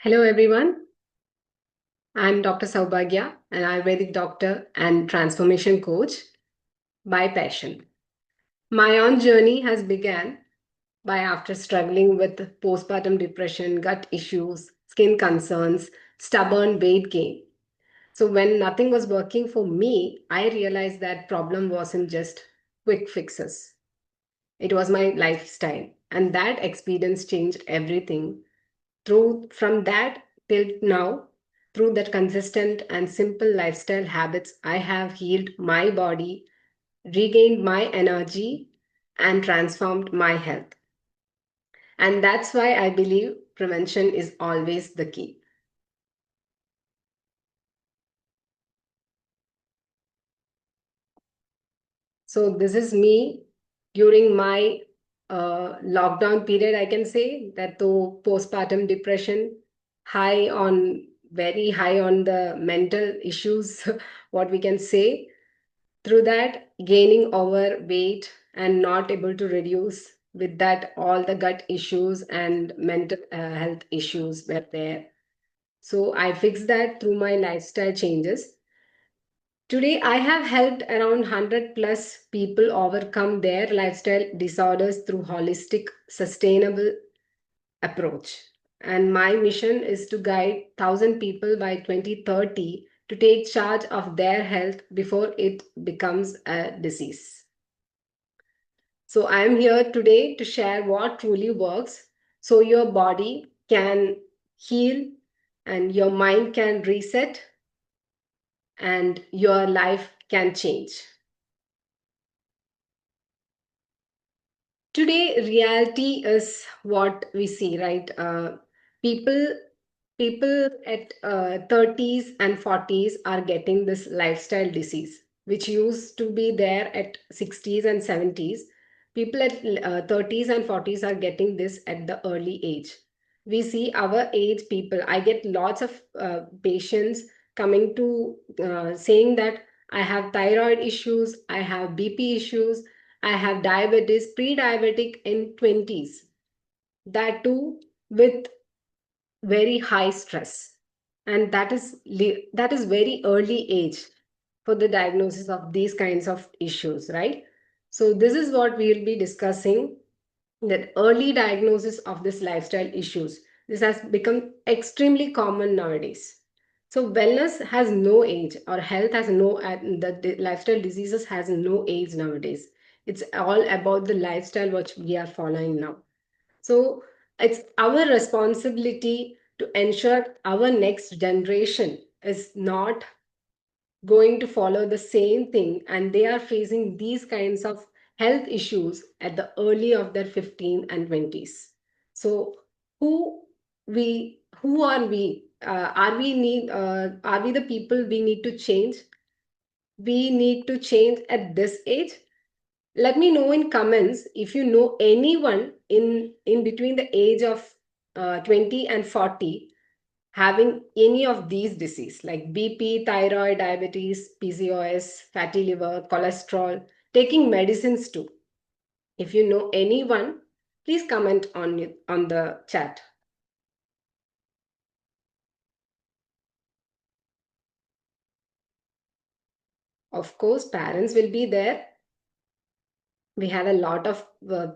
Hello, everyone. I'm Dr. Sowbhagya, an Ayurvedic doctor and transformation coach by passion. My own journey has begun by after struggling with postpartum depression, gut issues, skin concerns, stubborn weight gain. So when nothing was working for me, I realized that problem wasn't just quick fixes. It was my lifestyle, and that experience changed everything through from that till now. Through that consistent and simple lifestyle habits, I have healed my body, regained my energy, and transformed my health. And that's why I believe prevention is always the key. So this is me during my lockdown period. I can say that though postpartum depression, high on very high on the mental issues, what we can say. Through that, gaining overweight and not able to reduce. With that, all the gut issues and mental health issues were there. So I fixed that through my lifestyle changes. Today, I have helped around 100 plus people overcome their lifestyle disorders through holistic, sustainable approach. And my mission is to guide 1,000 people by 2030 to take charge of their health before it becomes a disease. So I am here today to share what truly works so your body can heal and your mind can reset and your life can change. Today reality is what we see, right? People at 30s and 40s are getting this lifestyle disease which used to be there at 60s and 70s. People at 30s and 40s are getting this at the early age. We see our age people, I get lots of patients coming to saying that I have thyroid issues, I have BP issues, I have diabetes, pre-diabetic in 20s. That too with very high stress. And that is very early age for the diagnosis of these kinds of issues, right? So this is what we will be discussing, that early diagnosis of this lifestyle issues. This has become extremely common nowadays. So wellness has no age, or health has no, lifestyle diseases has no age nowadays. It's all about the lifestyle which we are following now. So it's our responsibility to ensure our next generation is not going to follow the same thing and they are facing these kinds of health issues at the early of their 15 and 20s. So who who are we? Are we the people we need to change? We need to change at this age. Let me know in comments if you know anyone in between the age of 20 and 40 having any of these disease like BP, thyroid, diabetes, PCOS, fatty liver, cholesterol, taking medicines too. If you know anyone, please comment on the chat. Of course, parents will be there. We have a lot of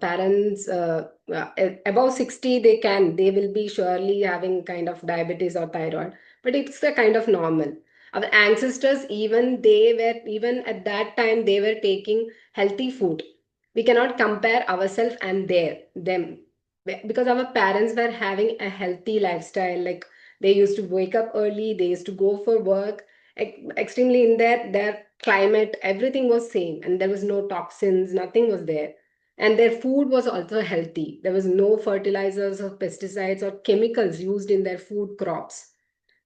parents above 60, they will be surely having kind of diabetes or thyroid, but it's a kind of normal. Our ancestors, even at that time they were taking healthy food. We cannot compare ourselves and them, because our parents were having a healthy lifestyle. Like, they used to wake up early, they used to go for work, extremely in their climate, everything was same, and there was no toxins, nothing was there. And their food was also healthy. There was no fertilizers or pesticides or chemicals used in their food crops.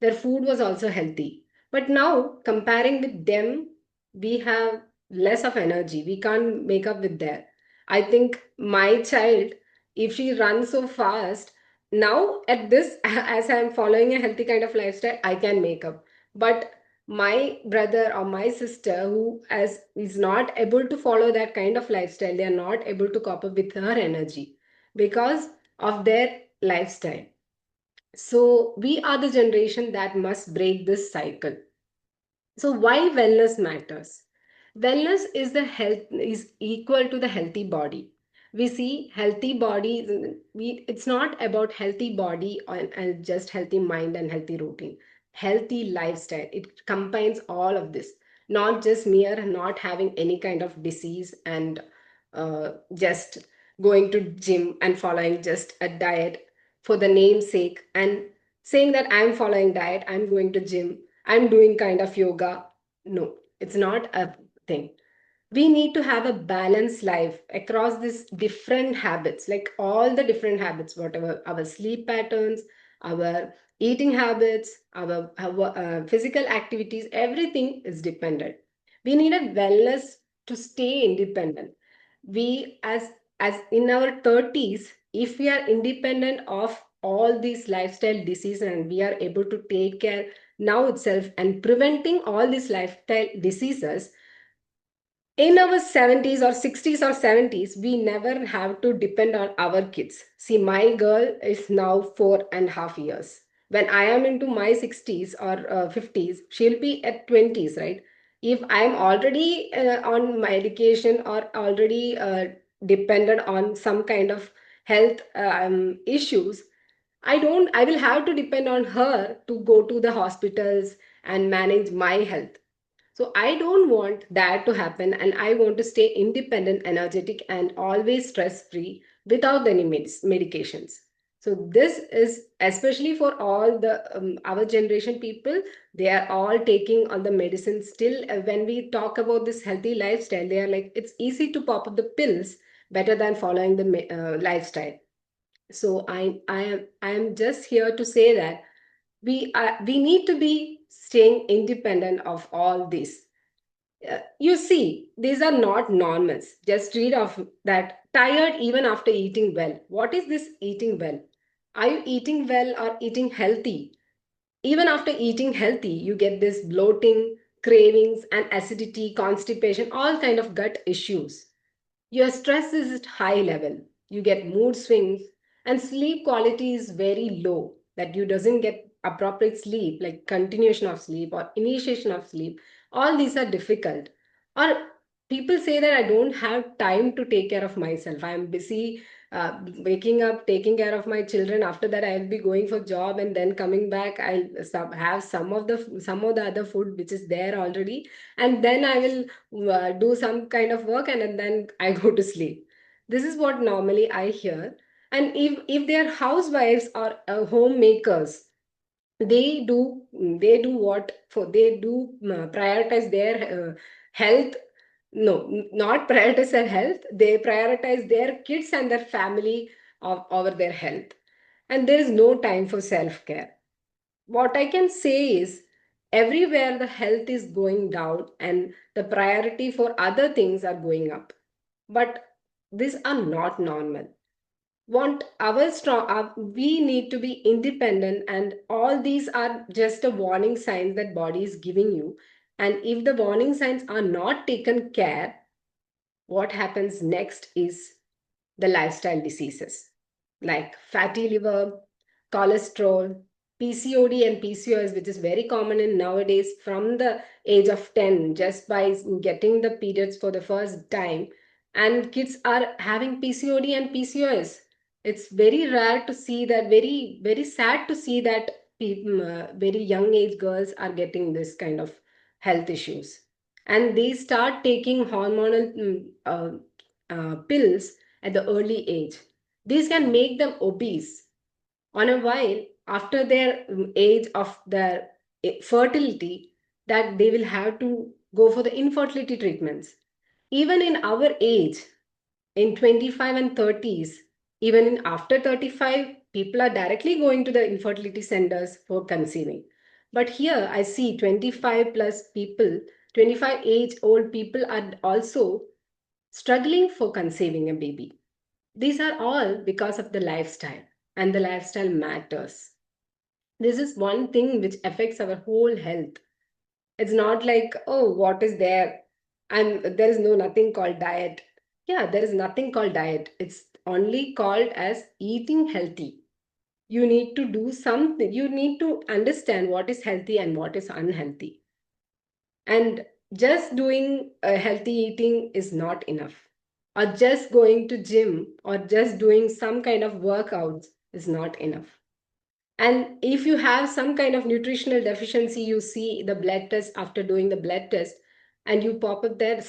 Their food was also healthy. But now, comparing with them, we have less of energy. We can't make up with that. I think my child, if she runs so fast, now at this, as I'm following a healthy kind of lifestyle, I can make up. But my brother or my sister who as is not able to follow that kind of lifestyle, they are not able to cope up with her energy because of their lifestyle. So we are the generation that must break this cycle. So why wellness matters? Wellness is the health is equal to the healthy body. We see healthy body. It's not about healthy body and just healthy mind and healthy routine. Healthy lifestyle. It combines all of this. Not just mere not having any kind of disease and just going to gym and following just a diet for the name's sake and saying that I'm following diet, I'm going to gym, I'm doing kind of yoga. No, it's not a thing. We need to have a balanced life across these different habits, like all the different habits, whatever our sleep patterns, our eating habits, our physical activities, everything is dependent. We need a wellness to stay independent. We as in our 30s, if we are independent of all these lifestyle diseases and we are able to take care now itself and preventing all these lifestyle diseases in our 70s or 60s or 70s, we never have to depend on our kids. See, my girl is now 4.5 years. When I am into my 60s or 50s, she'll be at 20s, right? If I'm already on medication or already dependent on some kind of health issues, I will have to depend on her to go to the hospitals and manage my health. So I don't want that to happen, and I want to stay independent, energetic, and always stress free without any medications. So this is especially for all the our generation people. They are all taking all the medicines. Still, when we talk about this healthy lifestyle, they are like it's easy to pop up the pills better than following the lifestyle. So I am just here to say that we need to be staying independent of all this. You see, these are not normals. Just read of that. Tired even after eating well. What is this eating well? Are you eating well or eating healthy? Even after eating healthy, you get this bloating, cravings, and acidity, constipation, all kind of gut issues. Your stress is at high level. You get mood swings, and sleep quality is very low. That you doesn't get appropriate sleep, like continuation of sleep or initiation of sleep. All these are difficult. Or people say that I don't have time to take care of myself. I am busy waking up, taking care of my children. After that, I'll be going for job, and then coming back, I'll have some of the other food which is there already, and then I will do some kind of work, and then I go to sleep. This is what normally I hear. And if they are housewives or homemakers, they do what for they do prioritize their health. No, not prioritize their health. They prioritize their kids and their family over their health, and there is no time for self care. What I can say is everywhere the health is going down and the priority for other things are going up. But these are not normal. Want our strong we need to be independent, and all these are just a warning signs that body is giving you. And if the warning signs are not taken care, what happens next is the lifestyle diseases like fatty liver, cholesterol, PCOD, and PCOS, which is very common in nowadays from the age of 10, just by getting the periods for the first time. And kids are having PCOD and PCOS. It's very rare to see that, very, very sad to see that very young age girls are getting this kind of health issues. And they start taking hormonal pills at the early age. These can make them obese on a while after their age of their fertility, that they will have to go for the infertility treatments. Even in our age, in 25 and 30s, even in after 35, people are directly going to the infertility centers for conceiving. But here I see 25 plus people, 25 age old people are also struggling for conceiving a baby. These are all because of the lifestyle, and the lifestyle matters. This is one thing which affects our whole health. It's not like, oh, what is there? And there is no nothing called diet. Yeah, there is nothing called diet. It's only called as eating healthy. You need to do something. You need to understand what is healthy and what is unhealthy. And just doing healthy eating is not enough. Or just going to gym or just doing some kind of workouts is not enough. And if you have some kind of nutritional deficiency, you see the blood test after doing the blood test, and you pop up there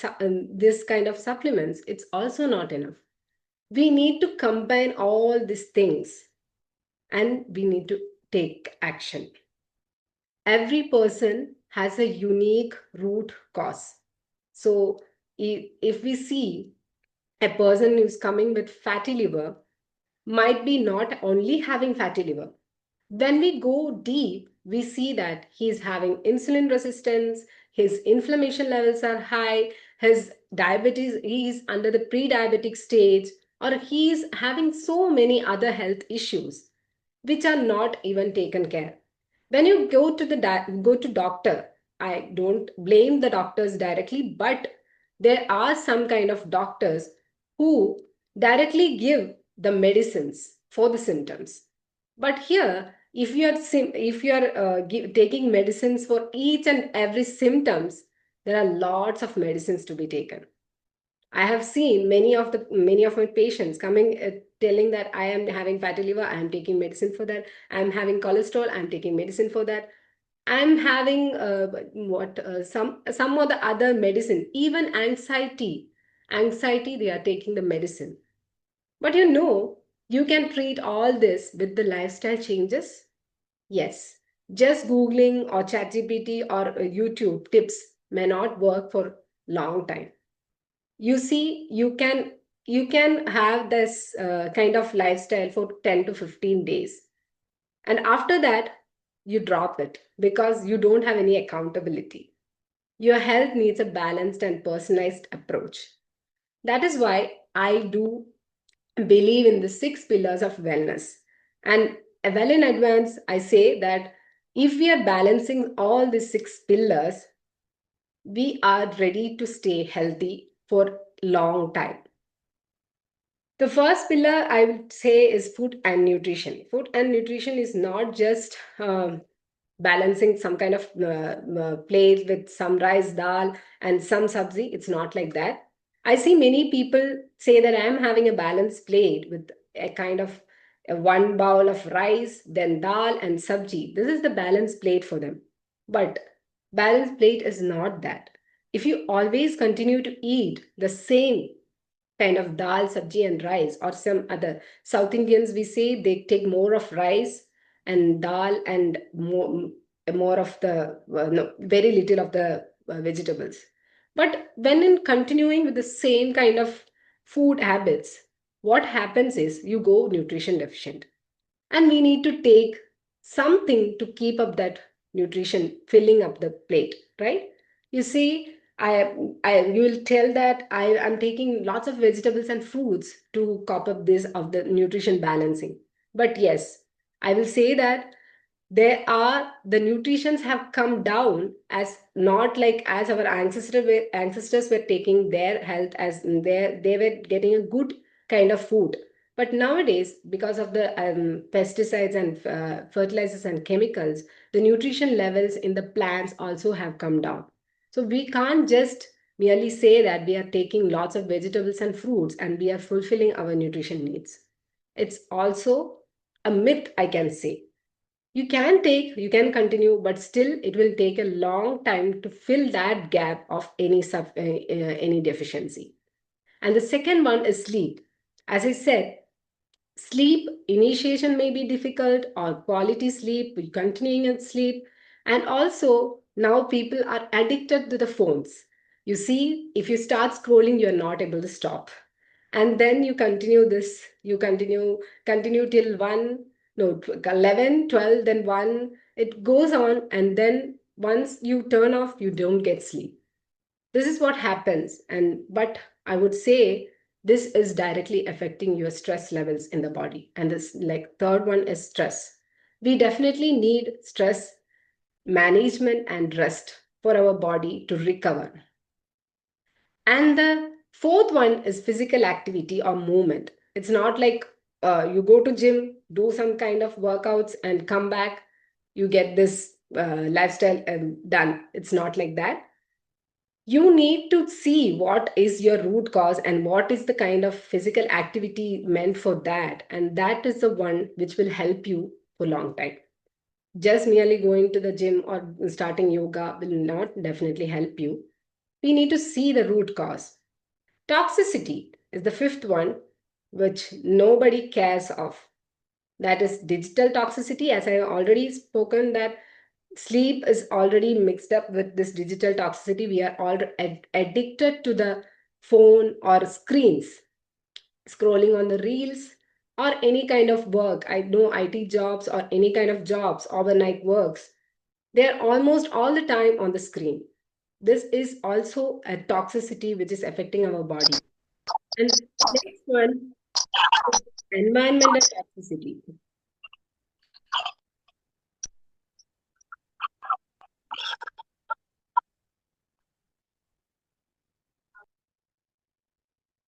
this kind of supplements, it's also not enough. We need to combine all these things, and we need to take action. Every person has a unique root cause. So if we see a person who's coming with fatty liver, might be not only having fatty liver. When we go deep, we see that he's having insulin resistance, his inflammation levels are high, his diabetes, he's under the pre-diabetic stage, or he's having so many other health issues which are not even taken care. When you go to go to doctor, I don't blame the doctors directly, but there are some kind of doctors who directly give the medicines for the symptoms. But here, if you are taking medicines for each and every symptoms, there are lots of medicines to be taken. I have seen many of my patients coming telling that I am having fatty liver, I am taking medicine for that. I am having cholesterol, I am taking medicine for that. I am having what some of the other medicine, even anxiety they are taking the medicine. But you can treat all this with the lifestyle changes. Yes, just Googling or ChatGPT or YouTube tips may not work for long time. You see, you can have this kind of lifestyle for 10 to 15 days, and after that you drop it because you don't have any accountability. Your health needs a balanced and personalized approach. That is why I do believe in the six pillars of wellness. And well in advance, I say that if we are balancing all the six pillars, we are ready to stay healthy for long time. The first pillar I would say is food and nutrition. Food and nutrition is not just balancing some kind of plate with some rice, dal, and some sabzi. It's not like that. I see many people say that I am having a balanced plate with a kind of a one bowl of rice, then dal and sabji. This is the balanced plate for them. But balanced plate is not that. If you always continue to eat the same kind of dal, sabji, and rice, or some other. South Indians, we say they take more of rice and dal and more of the, no, very little of the vegetables. But when in continuing with the same kind of food habits, what happens is you go nutrition deficient, and we need to take something to keep up that nutrition filling up the plate, right? You see, I you will tell that I'm taking lots of vegetables and fruits to cop up this of the nutrition balancing. But yes, I will say that there are the nutritions have come down as not like as our ancestors were taking their health as they were getting a good kind of food. But nowadays, because of the pesticides and fertilizers and chemicals, the nutrition levels in the plants also have come down. So we can't just merely say that we are taking lots of vegetables and fruits and we are fulfilling our nutrition needs. It's also a myth, I can say. You can continue, but still it will take a long time to fill that gap of any deficiency. And the second one is sleep. As I said, sleep initiation may be difficult, or quality sleep, continuing in sleep. And also now people are addicted to the phones. You see, if you start scrolling, you're not able to stop, and then you continue this, you continue till 1, no, 11, 12, then 1, it goes on, and then once you turn off, you don't get sleep. This is what happens. And but I would say this is directly affecting your stress levels in the body. And this, like, third one is stress. We definitely need stress management and rest for our body to recover. And the fourth one is physical activity or movement. It's not like you go to gym, do some kind of workouts, and come back, you get this lifestyle done. It's not like that. You need to see what is your root cause and what is the kind of physical activity meant for that, and that is the one which will help you for long time. Just merely going to the gym or starting yoga will not definitely help you. We need to see the root cause. Toxicity is the fifth one, which nobody cares of. That is digital toxicity. As I already spoken, that sleep is already mixed up with this digital toxicity. We are all addicted to the phone or screens, scrolling on the reels, or any kind of work. I know IT jobs or any kind of jobs, overnight works, they're almost all the time on the screen. This is also a toxicity which is affecting our body. And next one is environmental toxicity.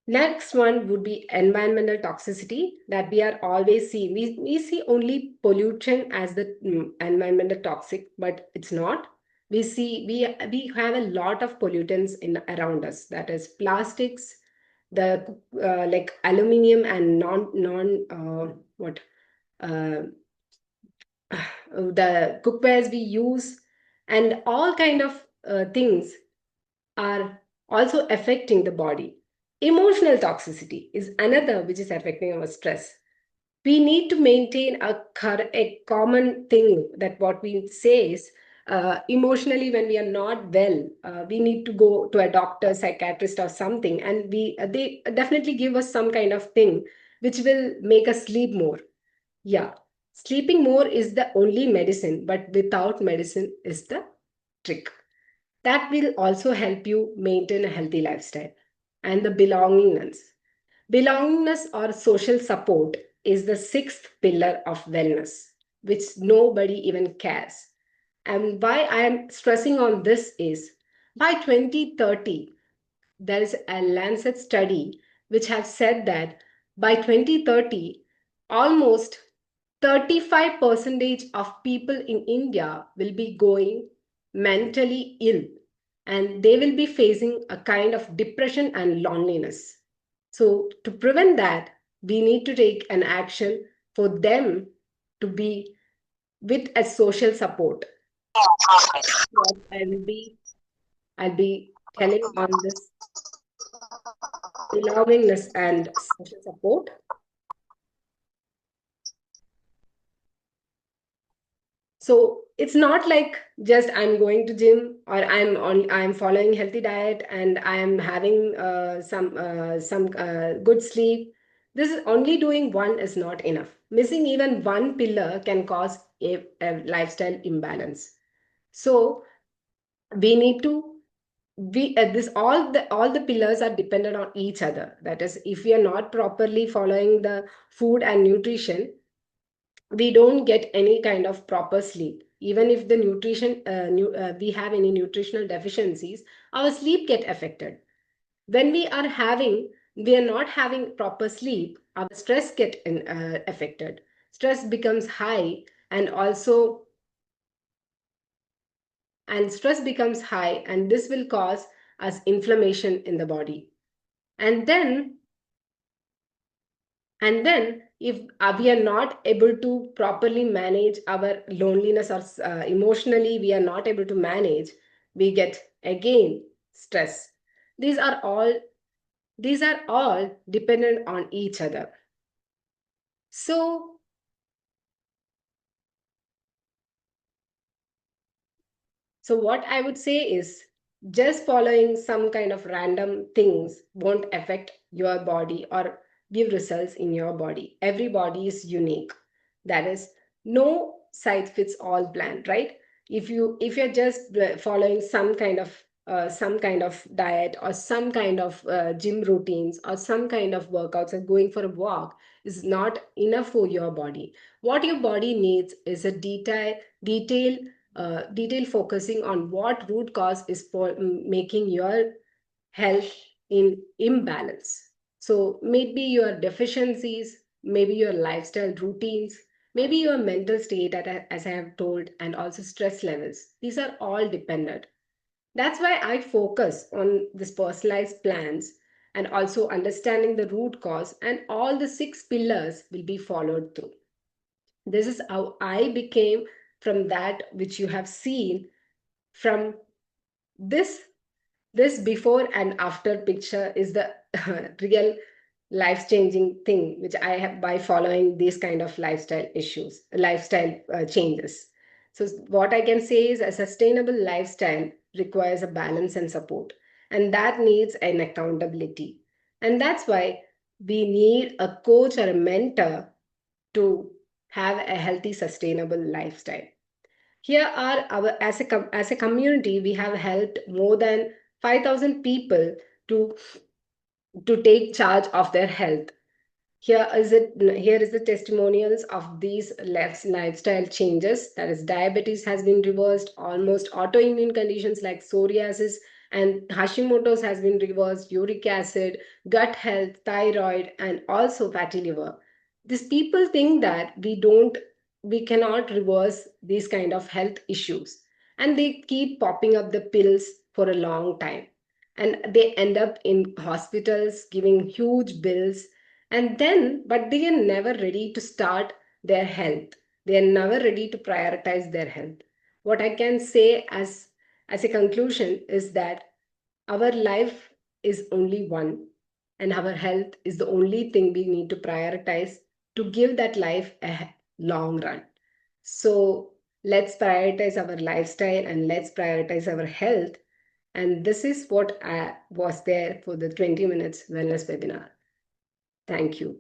Next one would be environmental toxicity, that we are always seeing. We see only pollution as the environmental toxic, but it's not. We have a lot of pollutants in around us. That is plastics, the like aluminum and non what uh, the cookwares we use, and all kind of things are also affecting the body. Emotional toxicity is another which is affecting our stress. We need to maintain a common thing, that what we say is, emotionally when we are not well, we need to go to a doctor, psychiatrist or something, and they definitely give us some kind of thing which will make us sleep more. Yeah, sleeping more is the only medicine, but without medicine is the trick. That will also help you maintain a healthy lifestyle. And the belongingness. Belongingness or social support is the sixth pillar of wellness, which nobody even cares. And why I am stressing on this is, by 2030, there is a Lancet study which have said that by 2030, almost 35% of people in India will be going mentally ill, and they will be facing a kind of depression and loneliness. So, to prevent that, we need to take an action for them to be with a social support. What I'll be telling on this belongingness and social support. So it's not like just I'm going to gym, or I'm following healthy diet, and I'm having some good sleep. This is only doing one is not enough. Missing even one pillar can cause a lifestyle imbalance. So we need to we this all the pillars are dependent on each other. That is, if we are not properly following the food and nutrition, we don't get any kind of proper sleep. Even if the we have any nutritional deficiencies, our sleep get affected. When we are not having proper sleep, our stress get affected. Stress becomes high, and also and stress becomes high, and this will cause us inflammation in the body. And then and then if we are not able to properly manage our loneliness, or emotionally we are not able to manage, we get again stress. These are all these are all dependent on each other. So So what I would say is, just following some kind of random things won't affect your body or give results in your body. Every body is unique. That is, no size fits all plan, right? If you're just following some kind of diet, or some kind of gym routines, or some kind of workouts, and going for a walk is not enough for your body. What your body needs is a detail focusing on what root cause is for making your health in imbalance. So maybe your deficiencies, maybe your lifestyle routines, maybe your mental state, as I have told, and also stress levels. These are all dependent. That's why I focus on this personalized plans and also understanding the root cause, and all the six pillars will be followed through. This is how I became from that which you have seen. From this this before and after picture is the real life changing thing which I have by following these kind of lifestyle changes. So what I can say is a sustainable lifestyle requires a balance and support, and that needs an accountability. And that's why we need a coach or a mentor to have a healthy sustainable lifestyle. Here are our as a community, we have helped more than 5,000 people to take charge of their health. Here is the testimonials of these lifestyle changes. That is, diabetes has been reversed, almost autoimmune conditions like psoriasis and Hashimoto's has been reversed, uric acid, gut health, thyroid, and also fatty liver. These people think that we cannot reverse these kind of health issues, and they keep popping up the pills for a long time, and they end up in hospitals giving huge bills. And then, but they are never ready to start their health. They are never ready to prioritize their health. What I can say as a conclusion is that our life is only one, and our health is the only thing we need to prioritize to give that life a long run. So let's prioritize our lifestyle and let's prioritize our health. And this is what was there for the 20 minutes wellness webinar. Thank you.